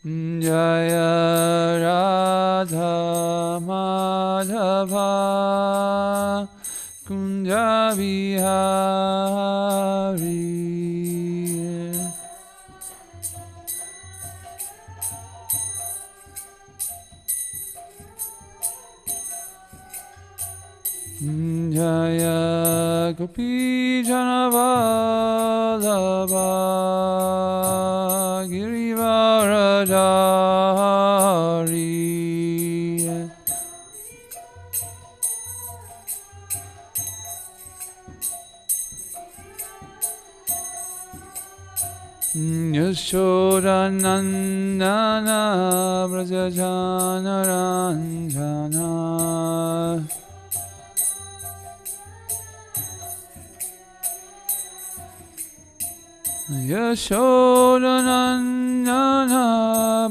Jaya Radha Madhava Kunja Vihari. Jaya Gopi Janavallabha Girivaradari. Yashodanandana Braja Janaranjana. Yashodanandana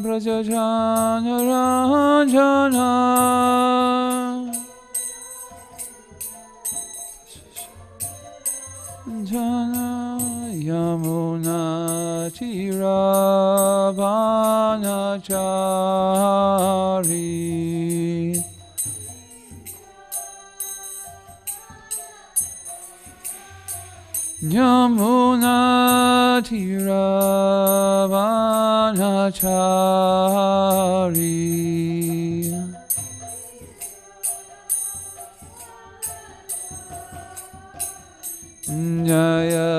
Braja Janaranjana. Jana Yamuna Tiravanachari. Yamuna Tiravanachari. Jaya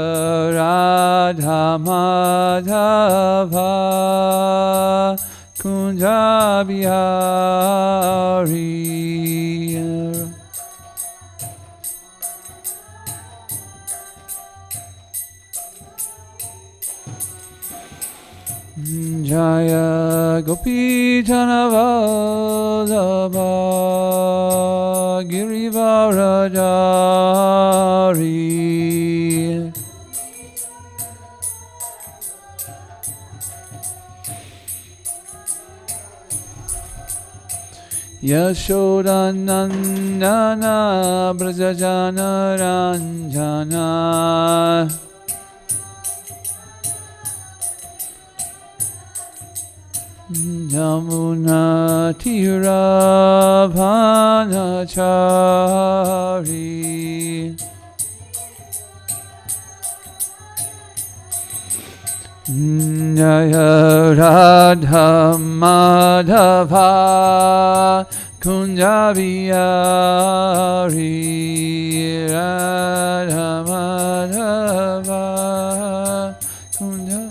Radha Madhava Kunja Vihari. Jaya Gopi Janavallabha Girivaradari. Yashodanandana Braja Janaranjana. Yamuna Tiravanachari. Jaya Radha Madhava Kunja Vihari. Radha Madhava Kunja.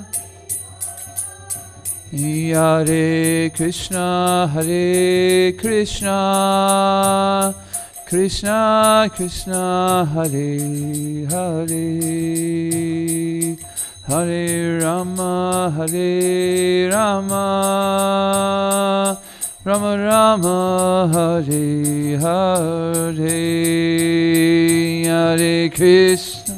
Hare Krishna, Hare Krishna, Krishna Krishna, Hare Hare, Hare Rama, Hare Rama, Rama Rama, Hare Hare, Hare Krishna.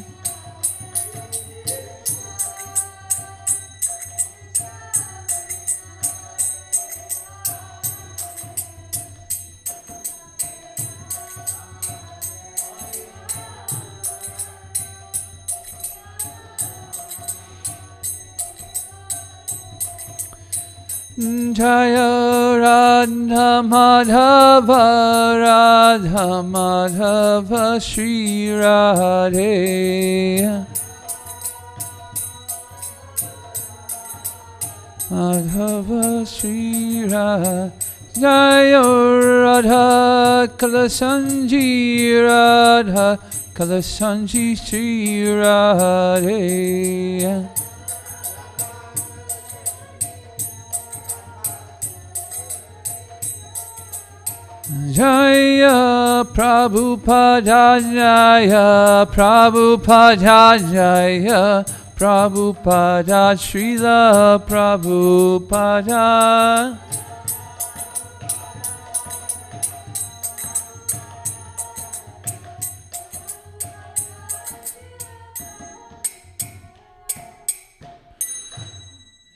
Jaya Radha Madhava Radha Madhava Shri Radhe. Madhava Shri Radhe. Jaya Radha Kalasanji Radha Kalasanji Shri Radhe. Jaya Prabhupada, Jaya Prabhupada, Jaya Prabhupada, Srila Prabhupada.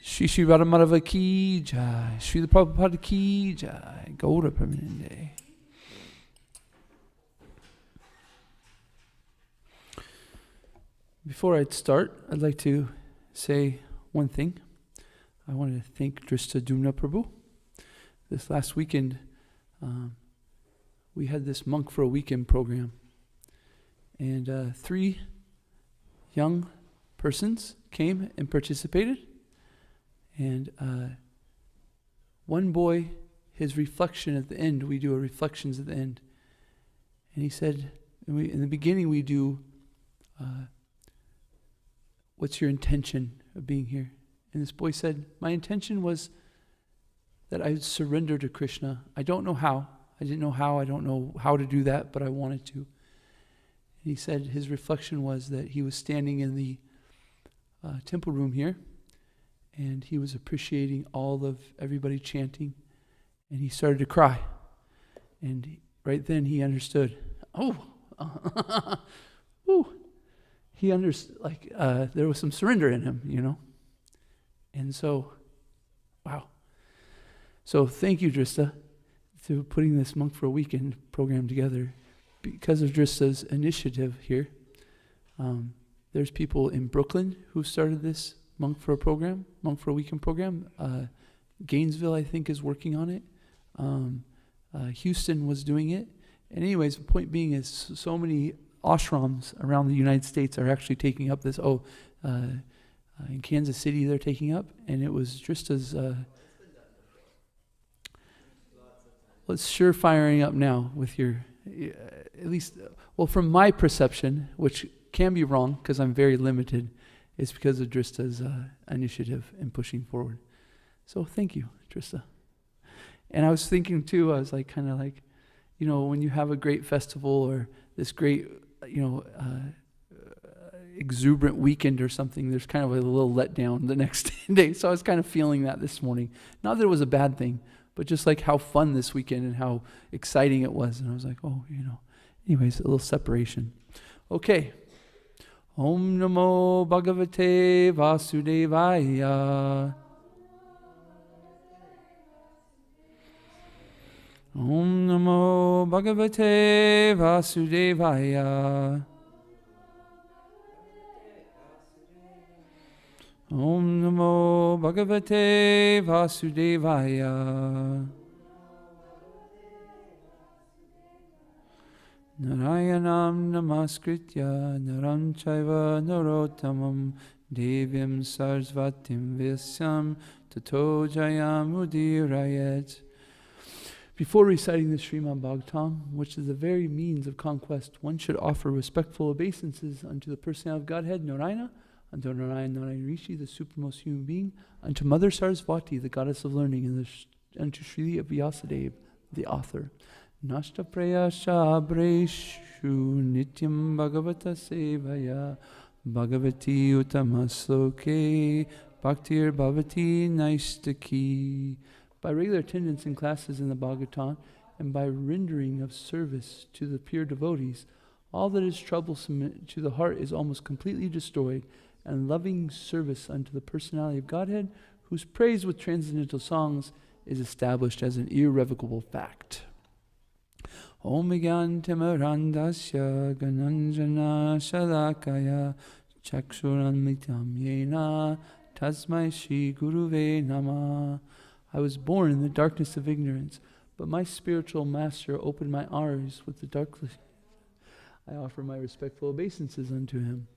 Shri Radhamadhava ki jai, Srila Prabhupada ki jai, Gaura Premanande. Before I start, I'd like to say one thing. I want to thank Drista Dumna Prabhu. This last weekend, we had this Monk for a Weekend program. And 3 young persons came and participated. And one boy, his reflection at the end, we do a reflections at the end. And he said, in the beginning we do, what's your intention of being here? And this boy said, my intention was that I would surrender to Krishna. I don't know how. I didn't know how. I don't know how to do that, but I wanted to. And he said his reflection was that he was standing in the temple room here, and he was appreciating all of everybody chanting, and he started to cry. And right then he understood. He understood, there was some surrender in him, you know. And so, wow. So thank you, Drista, for putting this Monk for a Weekend program together. Because of Drista's initiative here, there's people in Brooklyn who started this Monk for a Weekend program. Gainesville, I think, is working on it. Houston was doing it. And anyways, the point being is so many ashrams around the United States are actually taking up this. In Kansas City they're taking up, and it was Drista's. It's sure firing up now with your, at least, well, from my perception, which can be wrong because I'm very limited, it's because of Drista's initiative in pushing forward. So thank you, Drista. And I was thinking too, I was when you have a great festival or this great, exuberant weekend or something, there's kind of a little letdown the next day. So I was kind of feeling that this morning. Not that it was a bad thing, but just like how fun this weekend and how exciting it was. And I was like, anyways, a little separation. Okay. Om Namo Bhagavate Vasudevaya. Om Namo Bhagavate Vasudevaya. Om Namo Bhagavate Vasudevaya. Narayanam Namaskritya Naram Chaiva Narottamam Devyam Sarasvatim Vyasam Tato Jayam Udirayet. Before reciting the Srimad Bhagavatam, which is the very means of conquest, one should offer respectful obeisances unto the personality of Godhead, Narayana, unto Narayan Rishi, the supremmost human being, unto Mother Sarasvati, the goddess of learning, and unto Sri Vyasadeva, the author. Nashta prayasha abreshu nityam bhagavata sevaya bhagavati utamasloke bhaktir bhavati naistaki. By regular attendance in classes in the Bhagavatam and by rendering of service to the pure devotees, all that is troublesome to the heart is almost completely destroyed, and loving service unto the personality of Godhead, whose praise with transcendental songs is established as an irrevocable fact. Om Gyantimarandasya Gananjana Shalakaya Chakshuranmitam Yena Tasmai Shri Guruve Namah. I was born in the darkness of ignorance, but my spiritual master opened my eyes with the darkness. I offer my respectful obeisances unto him.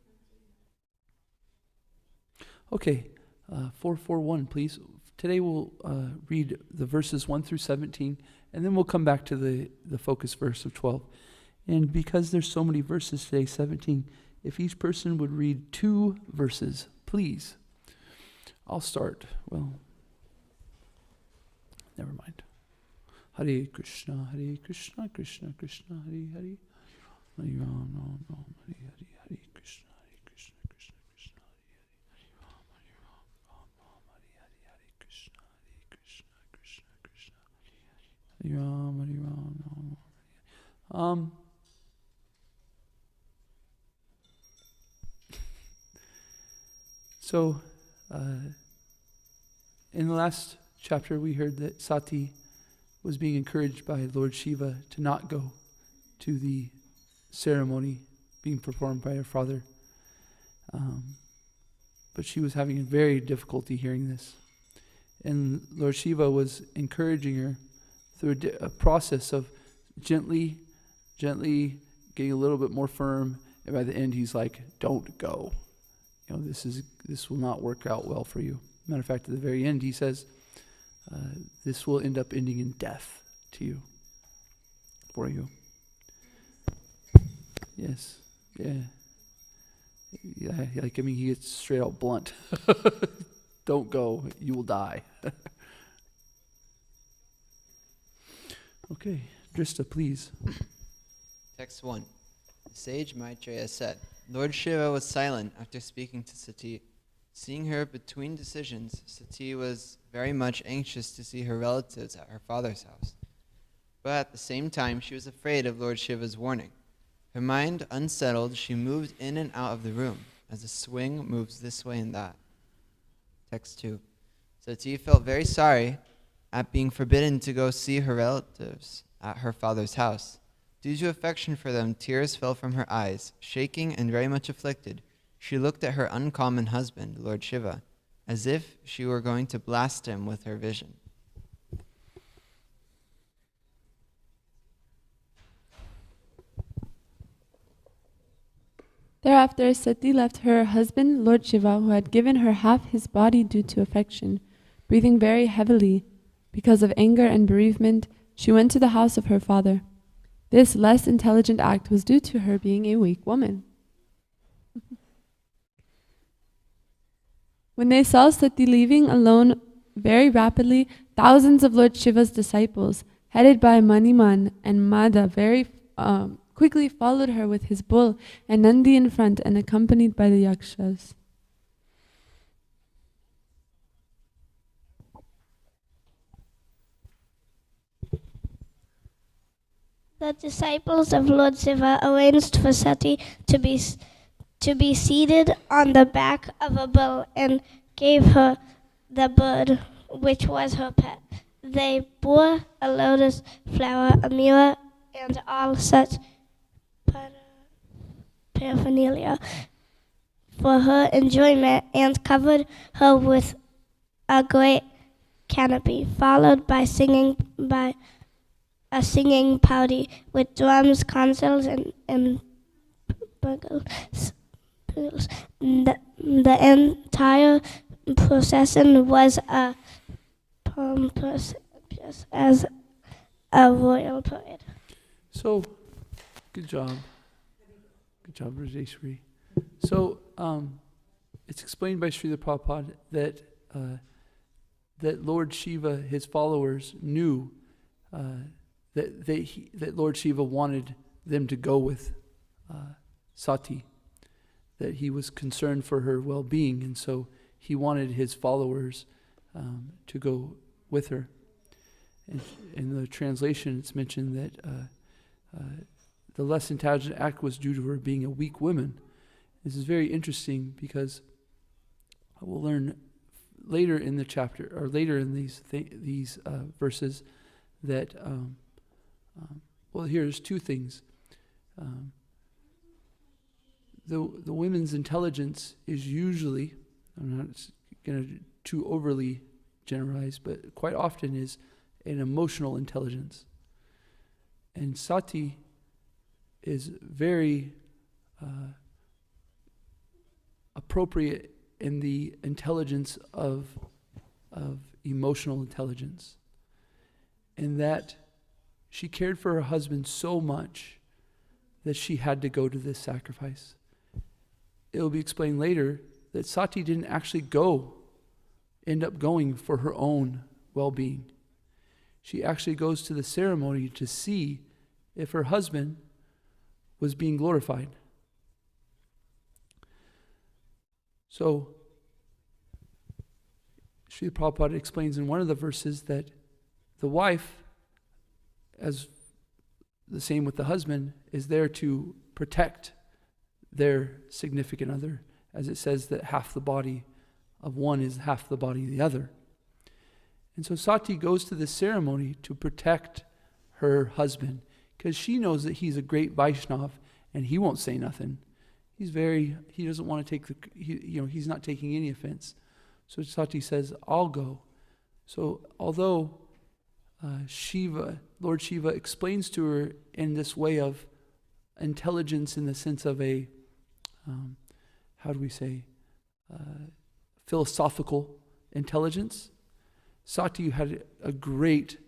Okay, 441, please. Today we'll read the verses 1 through 17, and then we'll come back to the focus verse of 12. And because there's so many verses today, 17, if each person would read 2 verses, please. I'll start. Well, never mind. Hare Krishna, Krishna Krishna, Hare Hare, Hare Ram, Ram Ram, Hare Hare, Hare Krishna, Krishna Krishna, Hare Ram, Ram Ram, Hare Hare, Krishna, Krishna Krishna, Hare Ram, Ram. So, in the last chapter, we heard that Sati was being encouraged by Lord Shiva to not go to the ceremony being performed by her father. But she was having a very difficulty hearing this. And Lord Shiva was encouraging her through a process of gently getting a little bit more firm. And by the end, he's like, don't go. This will not work out well for you. Matter of fact, at the very end, he says, this will end up ending in death to you, for you. Yes. Yeah. Yeah, he gets straight out blunt. Don't go, you will die. Okay, Drista, please. Text 1. The sage Maitreya said, Lord Shiva was silent after speaking to Sati. Seeing her between decisions, Sati was very much anxious to see her relatives at her father's house. But at the same time, she was afraid of Lord Shiva's warning. Her mind unsettled, she moved in and out of the room, as a swing moves this way and that. Text 2. Sati felt very sorry at being forbidden to go see her relatives at her father's house. Due to affection for them, tears fell from her eyes. Shaking and very much afflicted, she looked at her uncommon husband, Lord Shiva, as if she were going to blast him with her vision. Thereafter, Sati left her husband, Lord Shiva, who had given her half his body due to affection. Breathing very heavily because of anger and bereavement, she went to the house of her father. This less intelligent act was due to her being a weak woman. When they saw Sati leaving alone very rapidly, thousands of Lord Shiva's disciples, headed by Maniman and Mada, very quickly followed her with his bull and Nandi in front and accompanied by the yakshas. The disciples of Lord Shiva arranged for Sati to be seated on the back of a bull and gave her the bird, which was her pet. They bore a lotus flower, a mirror, and all such paraphernalia for her enjoyment, and covered her with a great canopy, followed by a singing party with drums, consoles, and bugles. The entire procession was as pompous as a royal parade. So, good job. Good job, Rajeshwari. So, it's explained by Srila Prabhupada that Lord Shiva, his followers, knew that Lord Shiva wanted them to go with Sati, that he was concerned for her well-being, and so he wanted his followers to go with her. And in the translation, it's mentioned that the less intelligent act was due to her being a weak woman. This is very interesting because we'll learn later in the chapter, or later in these verses, that here's two things. The women's intelligence is usually, I'm not going to too overly generalize, but quite often is an emotional intelligence. And Sati is very appropriate in the intelligence of emotional intelligence. In that she cared for her husband so much that she had to go to this sacrifice. It will be explained later that Sati didn't actually end up going for her own well-being. She actually goes to the ceremony to see if her husband was being glorified. So, Srila Prabhupada explains in one of the verses that the wife, as the same with the husband, is there to protect their significant other, as it says that half the body of one is half the body of the other. And so Sati goes to this ceremony to protect her husband, because she knows that he's a great Vaishnav and he won't say nothing. He doesn't want to take he's not taking any offense. So Sati says, I'll go So although Lord Shiva explains to her in this way of intelligence in the sense of a, philosophical intelligence, Sati had a great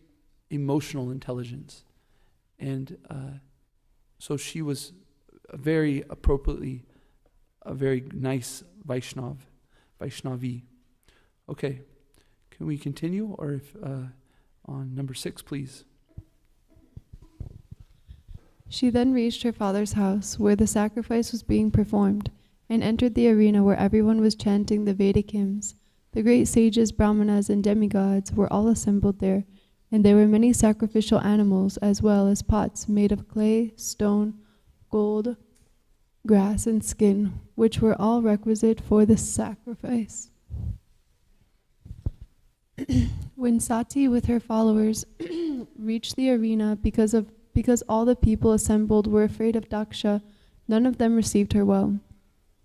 emotional intelligence. And so she was very appropriately a very nice Vaishnavi. Okay, can we continue? Or if on number 6, please. She then reached her father's house, where the sacrifice was being performed, and entered the arena where everyone was chanting the Vedic hymns. The great sages, brahmanas, and demigods were all assembled there, and there were many sacrificial animals, as well as pots made of clay, stone, gold, grass, and skin, which were all requisite for the sacrifice. When Sati with her followers reached the arena, because all the people assembled were afraid of Daksha, none of them received her well.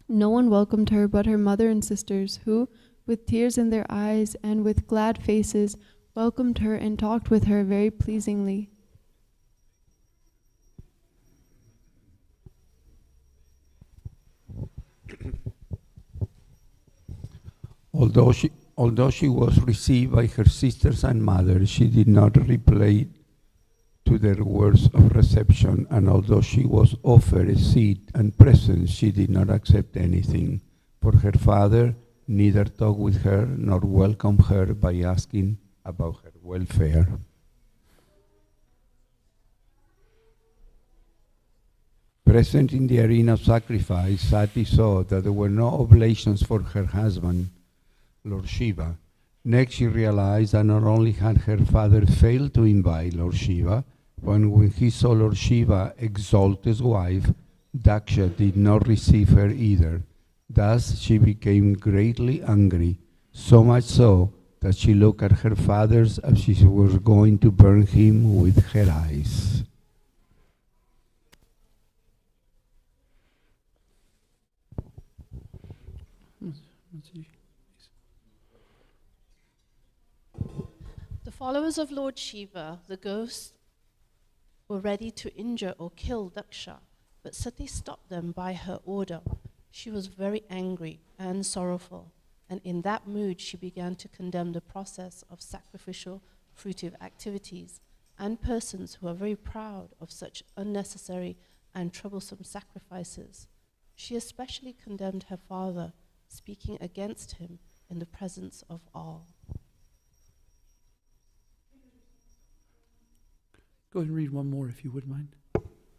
No one welcomed her but her mother and sisters, who, with tears in their eyes and with glad faces, welcomed her and talked with her very pleasingly. Although she was received by her sisters and mother, she did not reply to their words of reception, and although she was offered a seat and presents, she did not accept anything. For her father neither talked with her nor welcomed her by asking about her welfare. Present in the arena of sacrifice, Sati saw that there were no oblations for her husband, Lord Shiva. Next, she realized that not only had her father failed to invite Lord Shiva, but when he saw Lord Shiva exalt his wife, Daksha did not receive her either. Thus, she became greatly angry, so much so that she looked at her father as if she was going to burn him with her eyes. The followers of Lord Shiva, the ghosts, were ready to injure or kill Daksha, but Sati stopped them by her order. She was very angry and sorrowful, and in that mood she began to condemn the process of sacrificial fruitive activities and persons who are very proud of such unnecessary and troublesome sacrifices. She especially condemned her father, speaking against him in the presence of all. Go ahead and read one more if you would mind.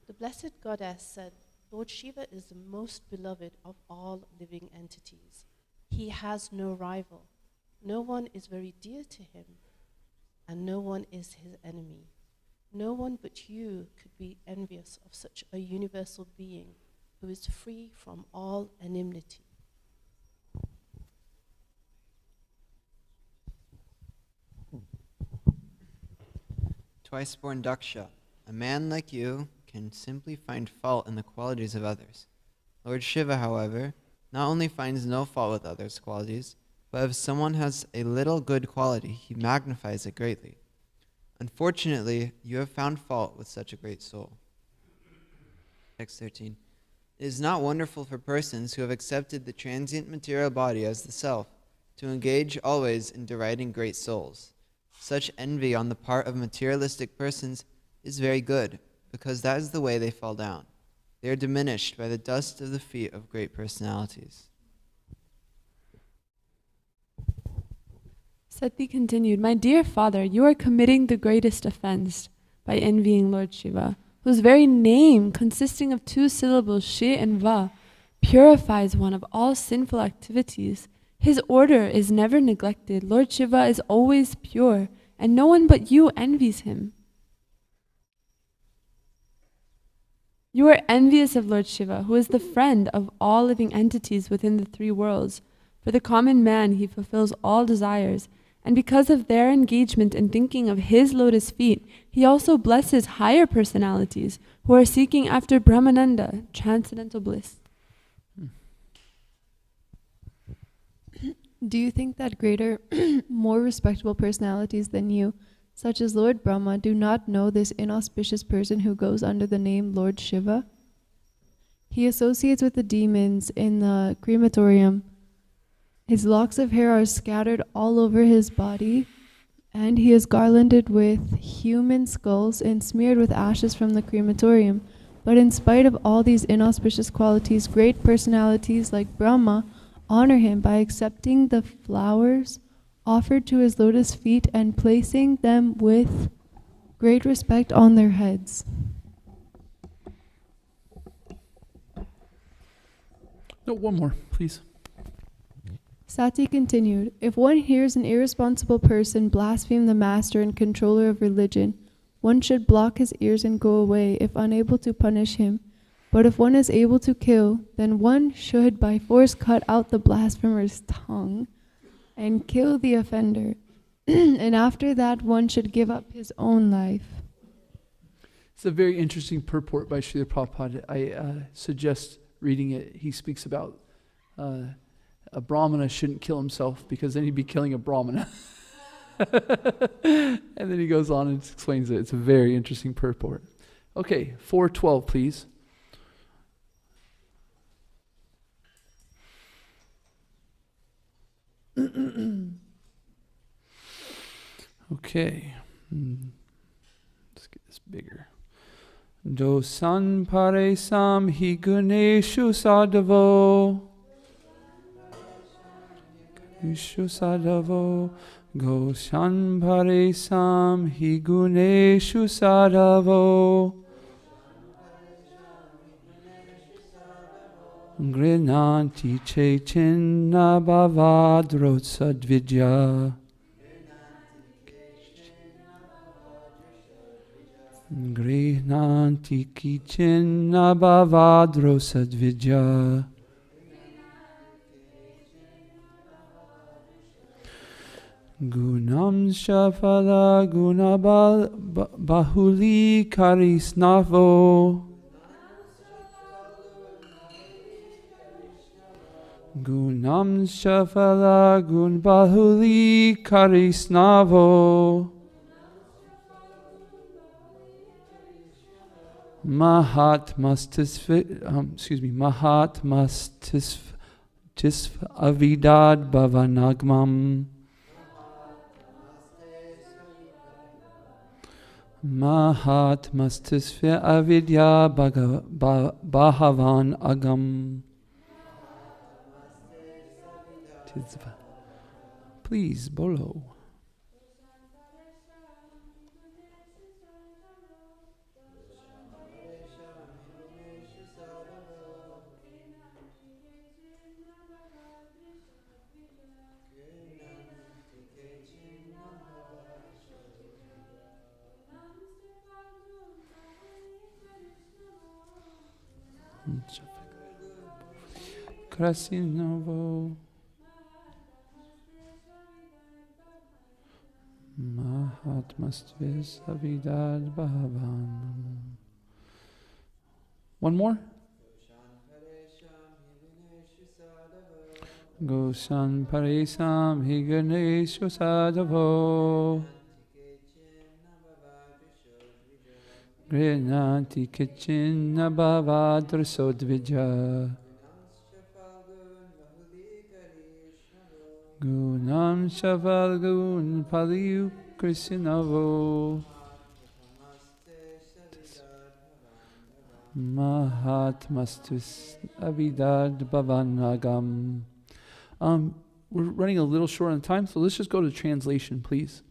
The Blessed Goddess said, Lord Shiva is the most beloved of all living entities. He has no rival. No one is very dear to him, and no one is his enemy. No one but you could be envious of such a universal being who is free from all enmity. Twice-born Daksha, a man like you can simply find fault in the qualities of others. Lord Shiva, however, not only finds no fault with others' qualities, but if someone has a little good quality, he magnifies it greatly. Unfortunately, you have found fault with such a great soul. Text 13. It is not wonderful for persons who have accepted the transient material body as the self to engage always in deriding great souls. Such envy on the part of materialistic persons is very good, because that is the way they fall down. They are diminished by the dust of the feet of great personalities. Sati continued, My dear father, you are committing the greatest offense by envying Lord Shiva, whose very name, consisting of 2 syllables, Shi and Va, purifies one of all sinful activities. His order is never neglected. Lord Shiva is always pure, and no one but you envies him. You are envious of Lord Shiva, who is the friend of all living entities within the 3 worlds. For the common man, he fulfills all desires, and because of their engagement in thinking of his lotus feet, he also blesses higher personalities who are seeking after Brahmananda, transcendental bliss. Do you think that greater, more respectable personalities than you, such as Lord Brahma, do not know this inauspicious person who goes under the name Lord Shiva? He associates with the demons in the crematorium. His locks of hair are scattered all over his body, and he is garlanded with human skulls and smeared with ashes from the crematorium. But in spite of all these inauspicious qualities, great personalities like Brahma honor him by accepting the flowers offered to his lotus feet and placing them with great respect on their heads. No, one more, please. Sati continued, if one hears an irresponsible person blaspheme the master and controller of religion, one should block his ears and go away if unable to punish him. But if one is able to kill, then one should by force cut out the blasphemer's tongue and kill the offender. And after that, one should give up his own life. It's a very interesting purport by Srila Prabhupada. I suggest reading it. He speaks about a brahmana shouldn't kill himself because then he'd be killing a brahmana. And then he goes on and explains it. It's a very interesting purport. Okay, 412, please. Okay. Let's get this bigger. Dosan paresam hi guneshu sadhavo. Guneshu sadhavo. Goshan paresam hi guneshu sadhavo. Grinanti chaitanya bhavadrotsadvidya. Grinanti kichina bhavadrotsadvidya. Gunam shafala gunabal bahuli karisnavo. Gunam shafala gun bahuli karisnavo. Mahatmastis avidad bhavanagmam. Mahatmastis avidya bhavan agam. Please, bolo. Krasinovo. Mahatmastis avidad bhavan. One more. Goshan paresam hi ganeshu sadhavo. Grinanti kichinna bhavadrasodvija. Gunam shavalgun paliyu krisinavo. Mahatmastus avidad bhavanagam. We're running a little short on time, so let's just go to translation, please.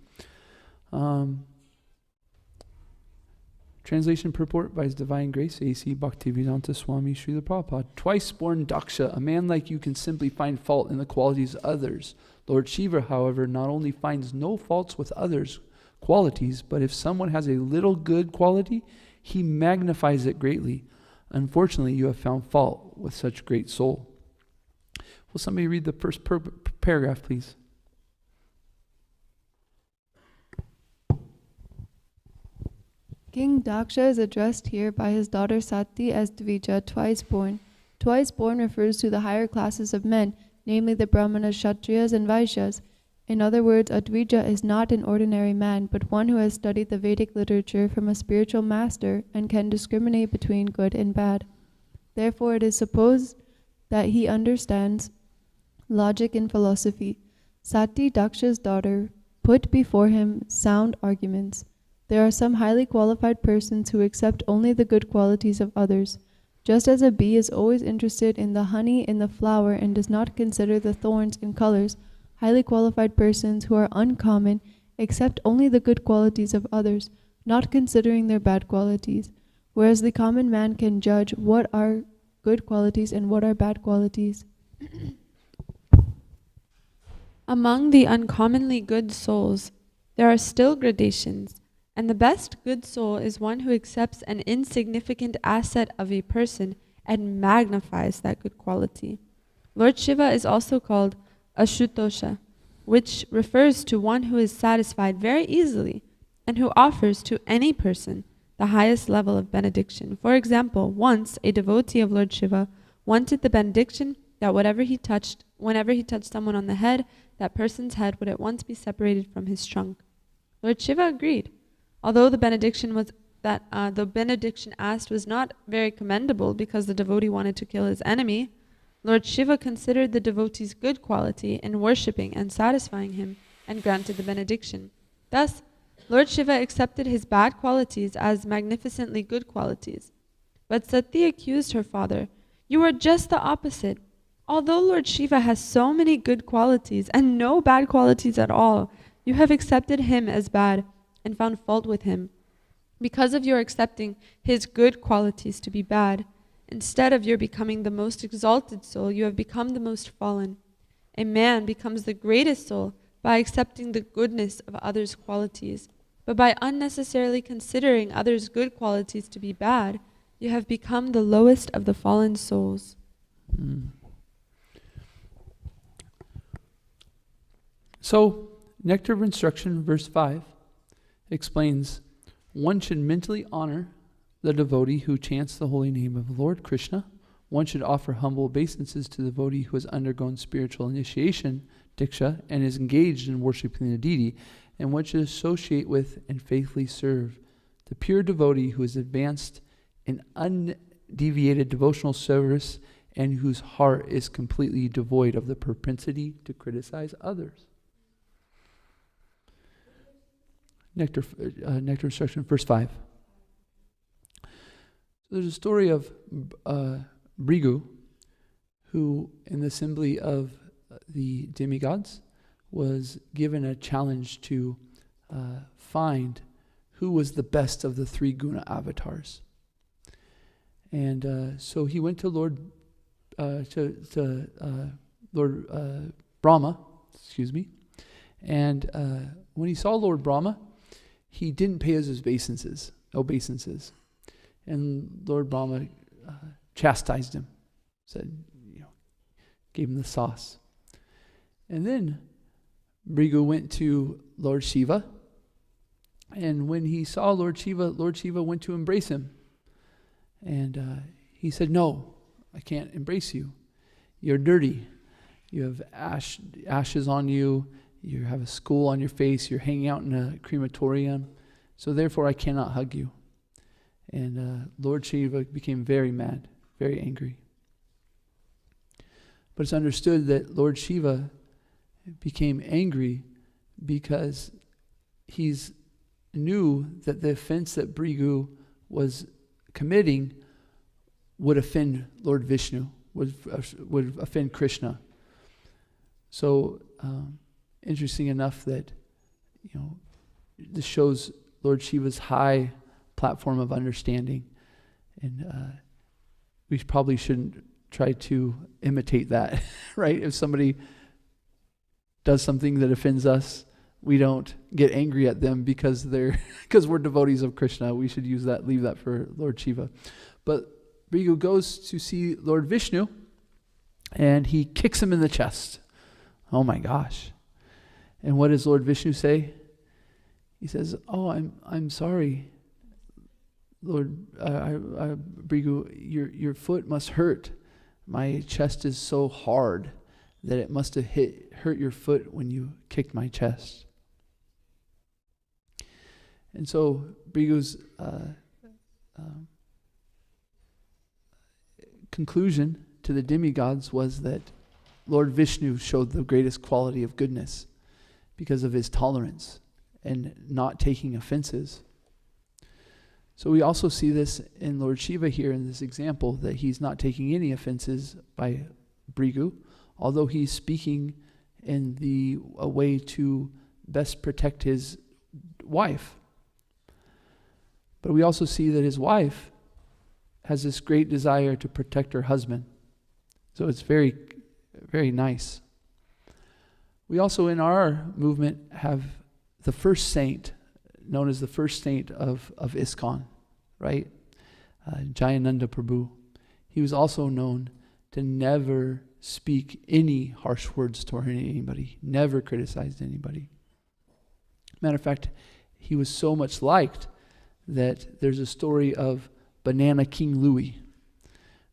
Translation purport by His Divine Grace, A.C. Bhaktivedanta Swami Srila Prabhupada. Twice born Daksha, a man like you can simply find fault in the qualities of others. Lord Shiva, however, not only finds no faults with others' qualities, but if someone has a little good quality, he magnifies it greatly. Unfortunately, you have found fault with such great soul. Will somebody read the first paragraph, please? King Daksha is addressed here by his daughter Sati as Dvija, twice born. Twice born refers to the higher classes of men, namely the Brahmanas, Kshatriyas, and Vaishyas. In other words, a Dvija is not an ordinary man, but one who has studied the Vedic literature from a spiritual master and can discriminate between good and bad. Therefore, it is supposed that he understands logic and philosophy. Sati, Daksha's daughter, put before him sound arguments. There are some highly qualified persons who accept only the good qualities of others. Just as a bee is always interested in the honey in the flower and does not consider the thorns and colors, highly qualified persons who are uncommon accept only the good qualities of others, not considering their bad qualities, whereas the common man can judge what are good qualities and what are bad qualities. Among the uncommonly good souls, there are still gradations, and the best good soul is one who accepts an insignificant asset of a person and magnifies that good quality. Lord Shiva is also called Ashutosha, which refers to one who is satisfied very easily and who offers to any person the highest level of benediction. For example, once a devotee of Lord Shiva wanted the benediction that whenever he touched someone on the head, that person's head would at once be separated from his trunk. Lord Shiva agreed. Although the benediction asked was not very commendable because the devotee wanted to kill his enemy, Lord Shiva considered the devotee's good quality in worshipping and satisfying him and granted the benediction. Thus, Lord Shiva accepted his bad qualities as magnificently good qualities. But Sati accused her father, "You are just the opposite. Although Lord Shiva has so many good qualities and no bad qualities at all, you have accepted him as bad and found fault with him. Because of your accepting his good qualities to be bad, instead of your becoming the most exalted soul, you have become the most fallen. A man becomes the greatest soul by accepting the goodness of others' qualities, but by unnecessarily considering others' good qualities to be bad, you have become the lowest of the fallen souls." So, Nectar of Instruction, verse 5, explains, one should mentally honor the devotee who chants the holy name of Lord Krishna. One should offer humble obeisances to the devotee who has undergone spiritual initiation, Diksha, and is engaged in worshiping the deity. And one should associate with and faithfully serve the pure devotee who is advanced in undeviated devotional service and whose heart is completely devoid of the propensity to criticize others. Nectar Instruction, verse 5. So there's a story of Brigu, who in the assembly of the demigods was given a challenge to find who was the best of the three guna avatars. And so he went to Lord Brahma, and when he saw Lord Brahma, he didn't pay his obeisances. And Lord Brahma chastised him, gave him the sauce. And then Brigu went to Lord Shiva, and when he saw Lord Shiva went to embrace him. And he said, "No, I can't embrace you. You're dirty. You have ashes on you. You have a skull on your face. You're hanging out in a crematorium. So therefore, I cannot hug you." And Lord Shiva became very mad, very angry. But it's understood that Lord Shiva became angry because he knew that the offense that Brigu was committing would offend Lord Vishnu, would offend Krishna. So interesting enough that this shows Lord Shiva's high platform of understanding, and we probably shouldn't try to imitate that, right? If somebody does something that offends us, we don't get angry at them because we're devotees of Krishna. We should leave that for Lord Shiva. But Brigu goes to see Lord Vishnu, and he kicks him in the chest. Oh my gosh. And what does Lord Vishnu say? He says, "Oh, I'm sorry, Lord Brigu, your foot must hurt. My chest is so hard that it must have hurt your foot when you kicked my chest. And so Brigu's conclusion to the demigods was that Lord Vishnu showed the greatest quality of goodness because of his tolerance and not taking offenses. So we also see this in Lord Shiva here in this example, that he's not taking any offenses by Brigu, although he's speaking in a way to best protect his wife. But we also see that his wife has this great desire to protect her husband. So it's very, very nice. We also in our movement have the first saint, known as the first saint of ISKCON, right? Jayananda Prabhu. He was also known to never speak any harsh words toward anybody, never criticized anybody. Matter of fact, he was so much liked that there's a story of Banana King Louis.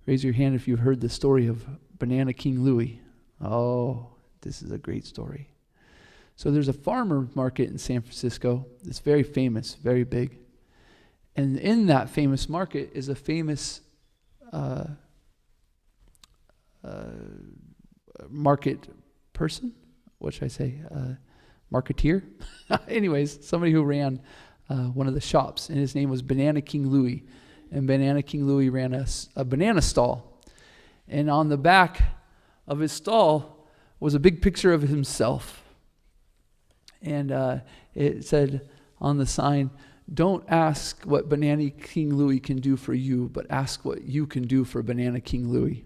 Raise your hand if you've heard the story of Banana King Louis. Oh, this is a great story. So there's a farmer market in San Francisco that's very famous, very big. And in that famous market is a famous market person. What should I say? Marketeer? Anyways, somebody who ran one of the shops, and his name was Banana King Louis. And Banana King Louis ran a banana stall. And on the back of his stall was a big picture of himself. And it said on the sign, "Don't ask what Banana King Louis can do for you, but ask what you can do for Banana King Louis."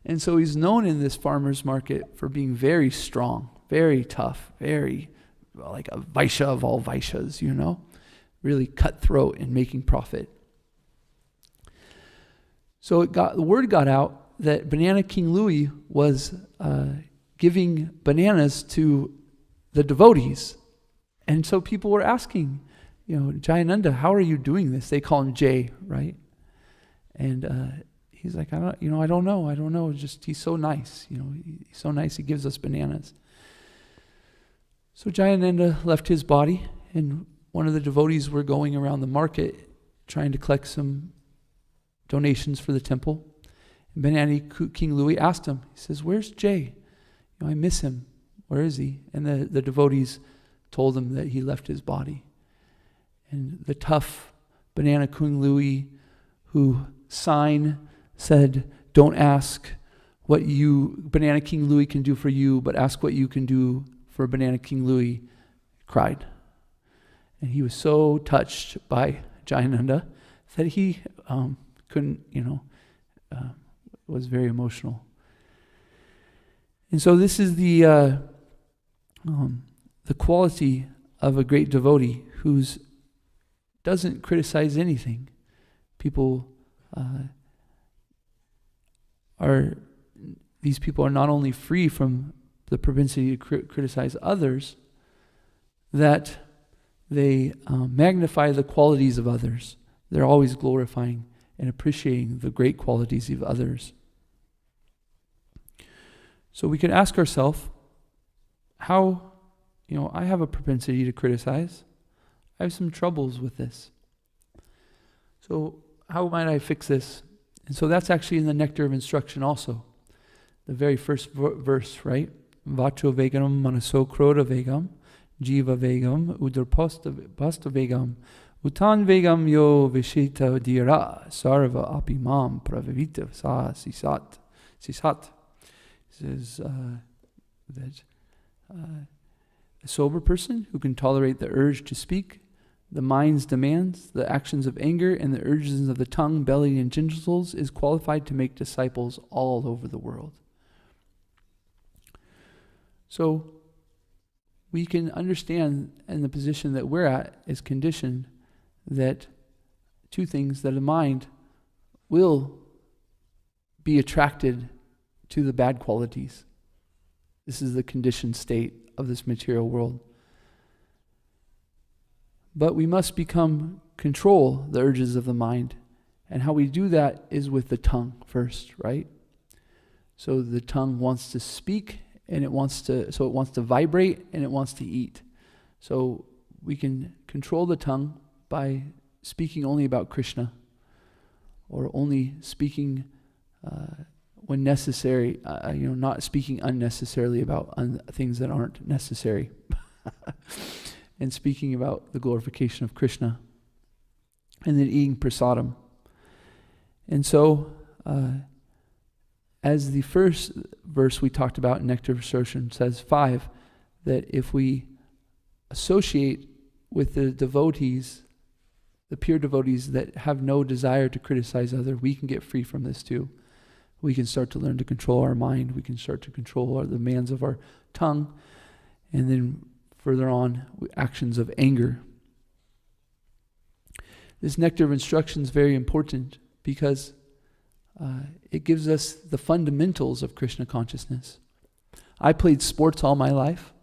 And so he's known in this farmer's market for being very strong, very tough, very like a Vaishya of all Vaishyas, you know, really cutthroat in making profit. So the word got out that Banana King Louis was giving bananas to the devotees. And so people were asking, Jayananda, how are you doing this? They call him Jay, right? And he's like, I don't know. Just he's so nice. He's so nice. He gives us bananas. So Jayananda left his body, and one of the devotees were going around the market trying to collect some donations for the temple. And Banana King Louis asked him, he says, "Where's Jay? I miss him. Where is he?" And the devotees told him that he left his body. And the tough Banana King Louis, who sign said, "Don't ask what Banana King Louis can do for you, but ask what you can do for Banana King Louis," cried. And he was so touched by Jayananda that he couldn't, was very emotional. And so this is the quality of a great devotee who doesn't criticize anything. People these people are not only free from the propensity to criticize others, that they magnify the qualities of others. They're always glorifying and appreciating the great qualities of others. So we could ask ourselves, how, I have a propensity to criticize. I have some troubles with this. So how might I fix this? And so that's actually in the Nectar of Instruction also. The very first verse, right? Vacho vegam manaso kroda vegam, jiva vegam udarpasta vegam, utan vegam yo vishita dira, sarva apimam pravavita sa sisat. It says that a sober person who can tolerate the urge to speak, the mind's demands, the actions of anger, and the urges of the tongue, belly, and genitals is qualified to make disciples all over the world. So we can understand in the position that we're at is conditioned that two things, that the mind will be attracted to the bad qualities. This is the conditioned state of this material world. But we must control the urges of the mind. And how we do that is with the tongue first, right? So the tongue wants to speak, and it wants to vibrate, and it wants to eat. So we can control the tongue by speaking only about Krishna, or only speaking when necessary, not speaking unnecessarily about things that aren't necessary, and speaking about the glorification of Krishna, and then eating prasadam. And so, as the first verse we talked about in Nectar of Instruction says 5, that if we associate with the devotees, the pure devotees that have no desire to criticize others, we can get free from this too. We can start to learn to control our mind. We can start to control the demands of our tongue. And then further on, actions of anger. This Nectar of Instruction is very important because it gives us the fundamentals of Krishna consciousness. I played sports all my life.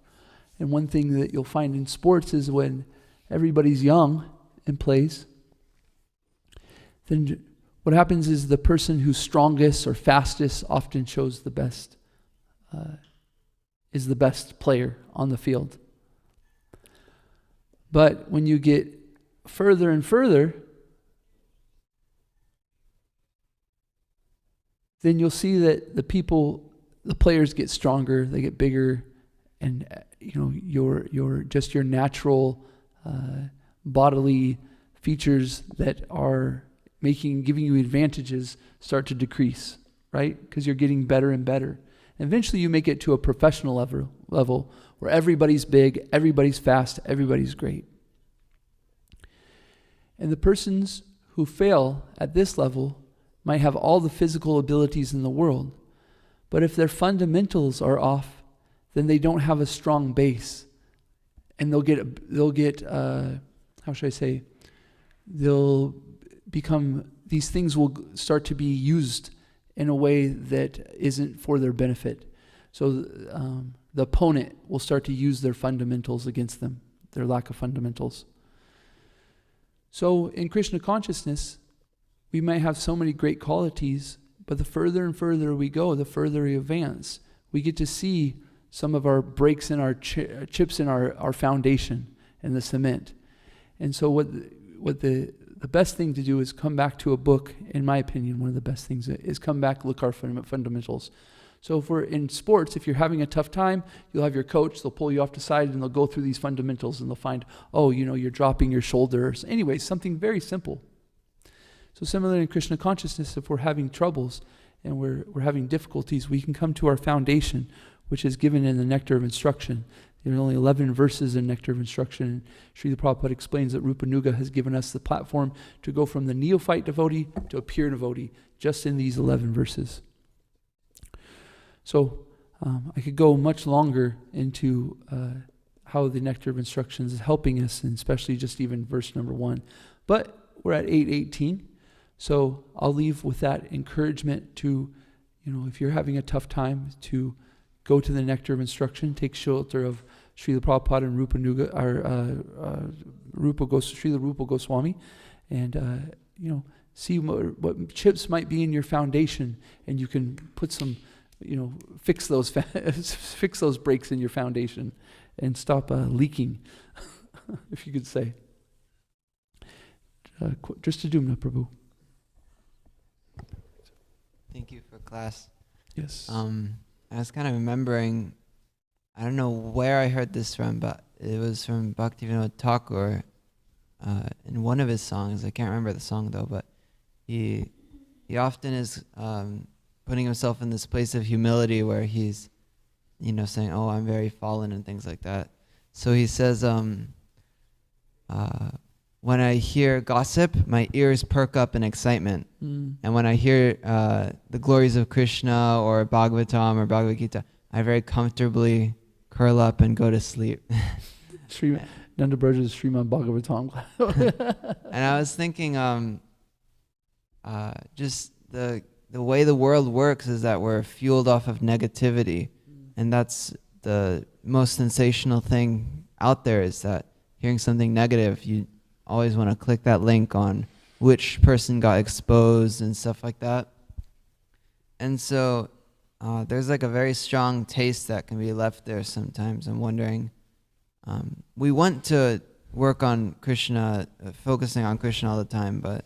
And one thing that you'll find in sports is when everybody's young and plays, then what happens is the person who's strongest or fastest often shows the best, is the best player on the field. But when you get further and further, then you'll see that the players get stronger, they get bigger, and your natural bodily features that are giving you advantages start to decrease, right? Because you're getting better and better. And eventually you make it to a professional level where everybody's big, everybody's fast, everybody's great. And the persons who fail at this level might have all the physical abilities in the world, but if their fundamentals are off, then they don't have a strong base, and they'll become, these things will start to be used in a way that isn't for their benefit. So the opponent will start to use their fundamentals against them, their lack of fundamentals. So in Krishna consciousness, we might have so many great qualities, but the further and further we go, the further we advance, we get to see some of our breaks in our chips in our foundation and the cement. And so what the best thing to do is come back to a book. In my opinion, one of the best things is come back, look our fundamentals. So if we're in sports, if you're having a tough time, you'll have your coach, they'll pull you off the side and they'll go through these fundamentals and they'll find, you're dropping your shoulders. Anyway, something very simple. So similarly in Krishna consciousness, if we're having troubles and we're having difficulties, we can come to our foundation, which is given in the Nectar of Instruction. There are only 11 verses in Nectar of Instruction. And Srila Prabhupada explains that Rupa Nuga has given us the platform to go from the neophyte devotee to a pure devotee, just in these 11 verses. So I could go much longer into how the Nectar of Instructions is helping us, and especially just even verse number 1. But we're at 8:18, so I'll leave with that encouragement to, if you're having a tough time, to go to the Nectar of Instruction, take shelter of Srila Prabhupada and Rupa Nuga, Srila Rupa Goswami, and see what chips might be in your foundation, and you can put some, fix those breaks in your foundation, and stop leaking, if you could say. Dristadumna Prabhu. Thank you for class. Yes. I was kind of remembering, I don't know where I heard this from, but it was from Bhaktivinoda Thakur in one of his songs. I can't remember the song though, but he often is putting himself in this place of humility where he's, saying, "Oh, I'm very fallen" and things like that. So he says, when I hear gossip, my ears perk up in excitement. And when I hear the glories of Krishna or Bhagavatam or Bhagavad Gita, I very comfortably curl up and go to sleep. Nanda Braja's Srimad Bhagavatam. And I was thinking, just the way the world works is that we're fueled off of negativity. And that's the most sensational thing out there, is that hearing something negative, you always want to click that link on which person got exposed and stuff like that. And so there's like a very strong taste that can be left there sometimes. I'm wondering, we want to work on Krishna, focusing on Krishna all the time, but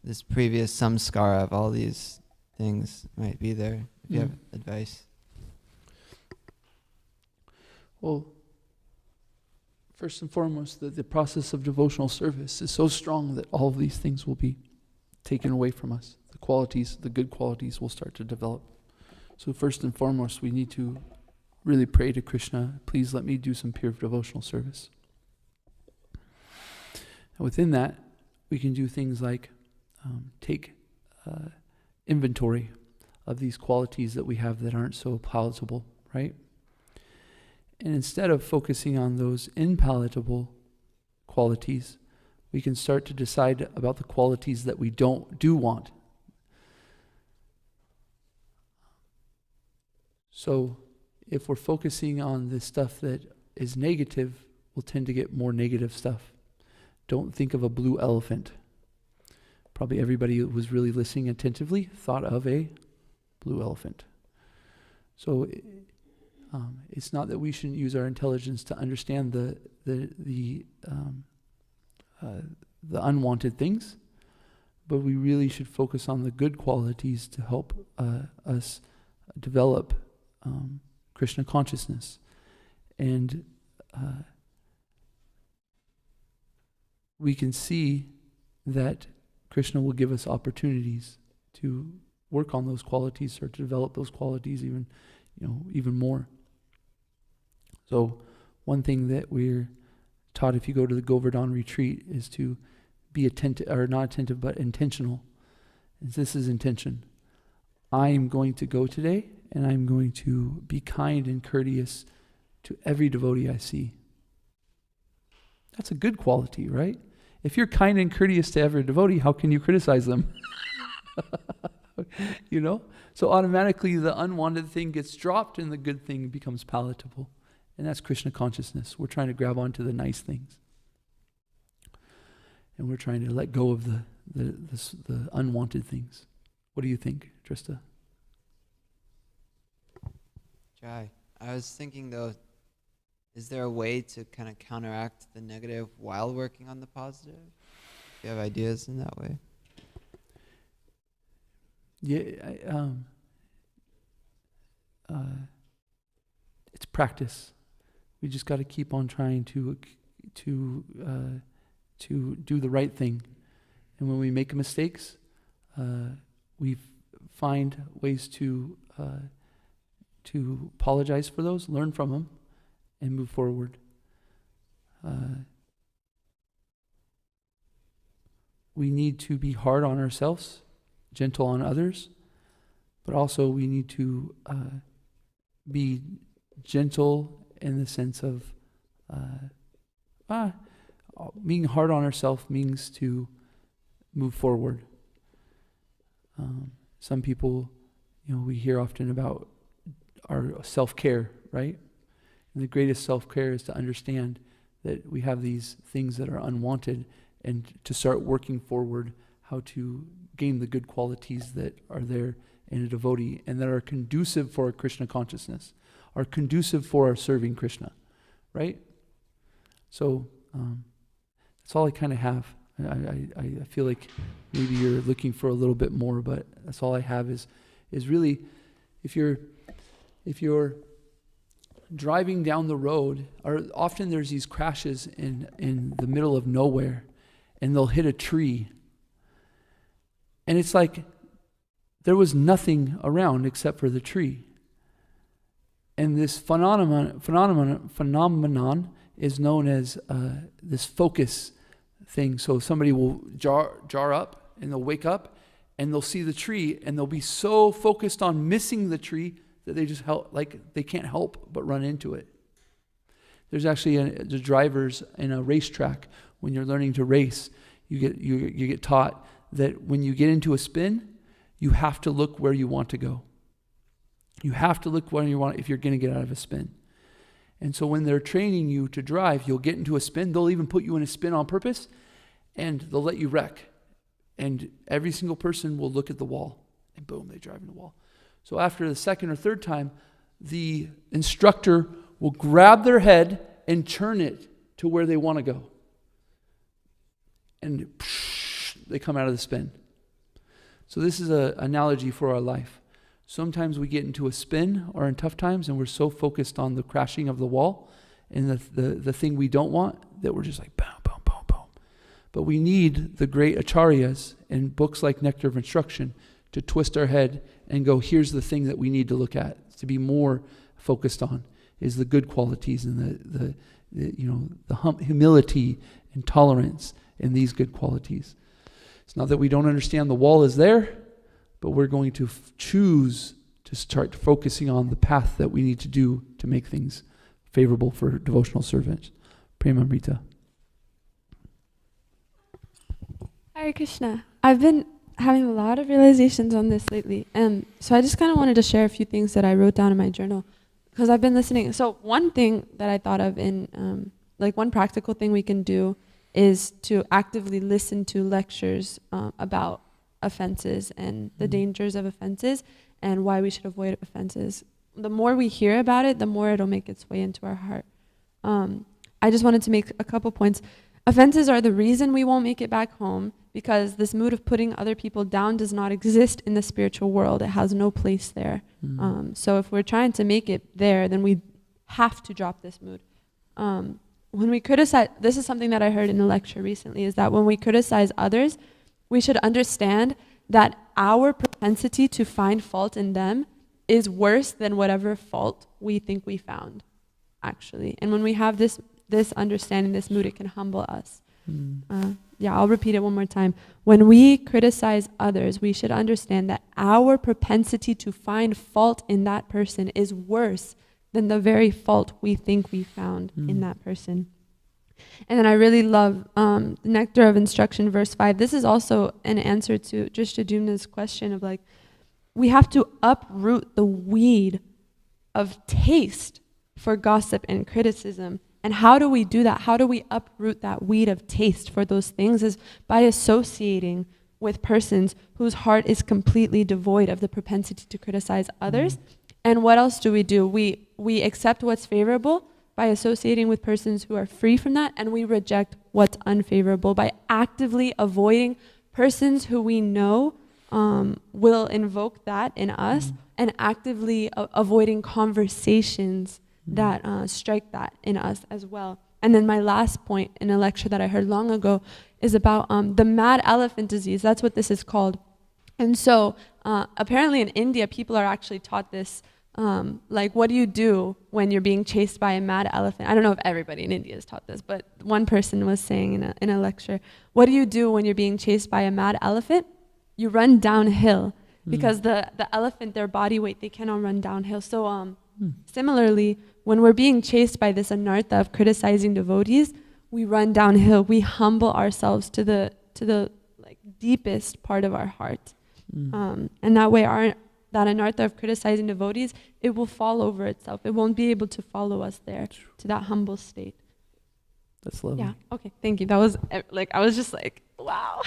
this previous samskara of all these things might be there. If you have advice. Well, first and foremost, the process of devotional service is so strong that all of these things will be taken away from us. The qualities, the good qualities will start to develop. So first and foremost, we need to really pray to Krishna, please let me do some pure devotional service. And within that, we can do things like take inventory of these qualities that we have that aren't so palatable, right? And instead of focusing on those unpalatable qualities, we can start to decide about the qualities that we do want. So if we're focusing on the stuff that is negative, we'll tend to get more negative stuff. Don't think of a blue elephant. Probably everybody who was really listening attentively thought of a blue elephant. So it's not that we shouldn't use our intelligence to understand the unwanted things, but we really should focus on the good qualities to help us develop Krishna consciousness. And we can see that Krishna will give us opportunities to work on those qualities or to develop those qualities even more. So one thing that we're taught if you go to the Govardhan retreat is to be attentive, or not attentive, but intentional. And this is intention. I am going to go today and I'm going to be kind and courteous to every devotee I see. That's a good quality, right? If you're kind and courteous to every devotee, how can you criticize them? So automatically the unwanted thing gets dropped and the good thing becomes palatable. And that's Krishna consciousness. We're trying to grab onto the nice things. And we're trying to let go of the unwanted things. What do you think, Trista? Jai, I was thinking though, is there a way to kind of counteract the negative while working on the positive? Do you have ideas in that way? Yeah, it's practice. We just got to keep on trying to do the right thing. And when we make mistakes, we find ways to apologize for those, learn from them, and move forward. We need to be hard on ourselves, gentle on others, but also we need to be gentle in the sense of being hard on ourselves means to move forward. Some people, we hear often about our self-care, right? And the greatest self-care is to understand that we have these things that are unwanted and to start working forward how to gain the good qualities that are there in a devotee and that are conducive for our Krishna consciousness, are conducive for our serving Krishna, right? So that's all I kind of have. I feel like maybe you're looking for a little bit more, but that's all I have is really, if you're driving down the road, or often there's these crashes in the middle of nowhere, and they'll hit a tree, and it's like there was nothing around except for the tree. And this phenomenon is known as this focus thing. So somebody will jar up, and they'll wake up, and they'll see the tree, and they'll be so focused on missing the tree that they just they can't help but run into it. There's actually the drivers in a racetrack. When you're learning to race, you get taught that when you get into a spin, you have to look where you want to go. You have to look where you want if you're going to get out of a spin. And so when they're training you to drive, you'll get into a spin. They'll even put you in a spin on purpose, and they'll let you wreck. And every single person will look at the wall, and boom, they drive in the wall. So after the second or third time, the instructor will grab their head and turn it to where they want to go. And they come out of the spin. So this is an analogy for our life. Sometimes we get into a spin or in tough times and we're so focused on the crashing of the wall and the thing we don't want that we're just like boom, boom, boom, boom. But we need the great acharyas and books like Nectar of Instruction to twist our head and go, here's the thing that we need to look at, to be more focused on, is the good qualities and the humility and tolerance and these good qualities. It's not that we don't understand the wall is there, but we're going to choose to start focusing on the path that we need to do to make things favorable for devotional servants. Premamrita. Hare Krishna. I've been having a lot of realizations on this lately. So I just kind of wanted to share a few things that I wrote down in my journal because I've been listening. So one thing that I thought of in, one practical thing we can do is to actively listen to lectures about offenses and the dangers of offenses and why we should avoid offenses. The more we hear about it, the more it'll make its way into our heart. I just wanted to make a couple points. Offenses are the reason we won't make it back home because this mood of putting other people down does not exist in the spiritual world. It has no place there. So if we're trying to make it there, then we have to drop this mood. When we criticize, this is something that I heard in a lecture recently, is that when we criticize others, we should understand that our propensity to find fault in them is worse than whatever fault we think we found, actually. And when we have this understanding, this mood, it can humble us. I'll repeat it one more time. When we criticize others, we should understand that our propensity to find fault in that person is worse than the very fault we think we found in that person. And then I really love the Nectar of Instruction, verse 5. This is also an answer to Drishtadyumna's question of we have to uproot the weed of taste for gossip and criticism. And how do we do that? How do we uproot that weed of taste for those things? Is by associating with persons whose heart is completely devoid of the propensity to criticize others. And what else do? We accept what's favorable by associating with persons who are free from that, and we reject what's unfavorable by actively avoiding persons who we know will invoke that in us, and actively avoiding conversations that strike that in us as well. And then my last point in a lecture that I heard long ago is about the mad elephant disease. That's what this is called. And so apparently in India, people are actually taught this, what do you do when you're being chased by a mad elephant? I don't know if everybody in India is taught this, but one person was saying in a lecture, what do you do when you're being chased by a mad elephant? You run downhill because the elephant, their body weight, they cannot run downhill. So similarly, when we're being chased by this anartha of criticizing devotees, we run downhill. We humble ourselves to the deepest part of our heart. And that way that anartha of criticizing devotees, it will fall over itself. It won't be able to follow us there to that humble state. That's lovely. Yeah, okay, thank you. That was I was just wow.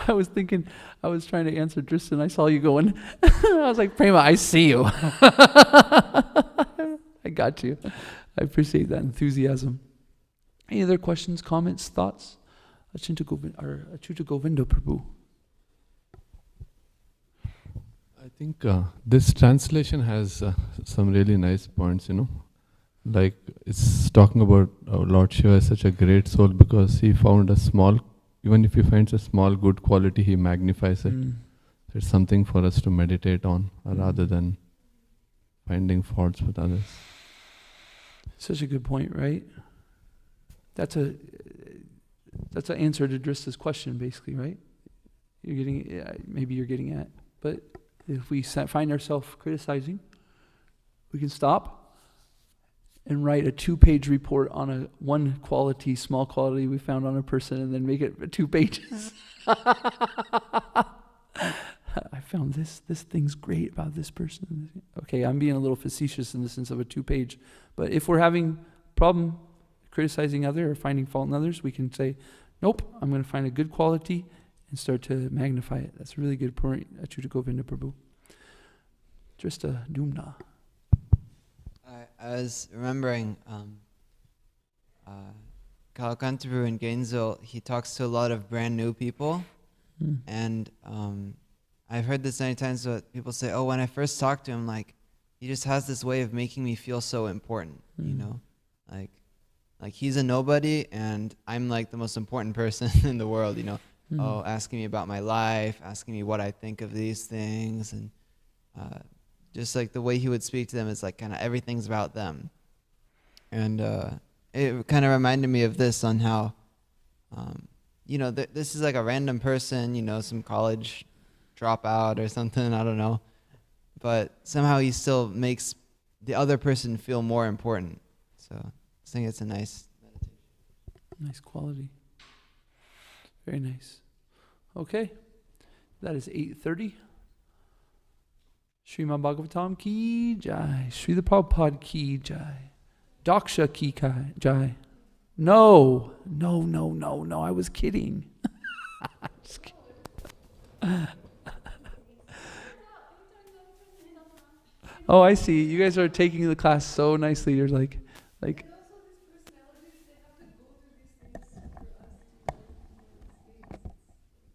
I was trying to answer Tristan. I saw you going. I was like, Prema, I see you. I got you. I appreciate that enthusiasm. Any other questions, comments, thoughts? Achyuta Govinda Prabhu. I think this translation has some really nice points, it's talking about our Lord Shiva as such a great soul because he found even if he finds a small good quality, he magnifies it. It's something for us to meditate on rather than finding faults with others. Such a good point, right? That's an answer to Drista's question, basically, right? Maybe you're getting at, but if we find ourselves criticizing, we can stop and write a 2-page report on one quality, small quality we found on a person, and then make it 2 pages. I found this thing's great about this person. Okay, I'm being a little facetious in the sense of a 2-page, but if we're having problem criticizing others or finding fault in others, we can say, nope, I'm going to find a good quality and start to magnify it. That's a really good point, Achyuta Govinda Prabhu. Drista Dumna. I was remembering Kalakantapur in Gainesville, he talks to a lot of brand new people. And I've heard this many times, but people say, oh, when I first talked to him, like, he just has this way of making me feel so important, you know? Like he's a nobody, and I'm like the most important person in the world, you know? Oh, asking me about my life, asking me what I think of these things, and just like the way he would speak to them is like kind of everything's about them. And it kind of reminded me of this on how, you know, this is like a random person, you know, some college dropout or something, I don't know. But somehow he still makes the other person feel more important. So I think it's a nice meditation. Nice quality. Very nice. Okay. That is 8:30. Srimad Bhagavatam ki jai. Srila Prabhupada ki jai. Daksha ki jai. No. I was kidding. Just kidding. Oh, I see. You guys are taking the class so nicely. You're like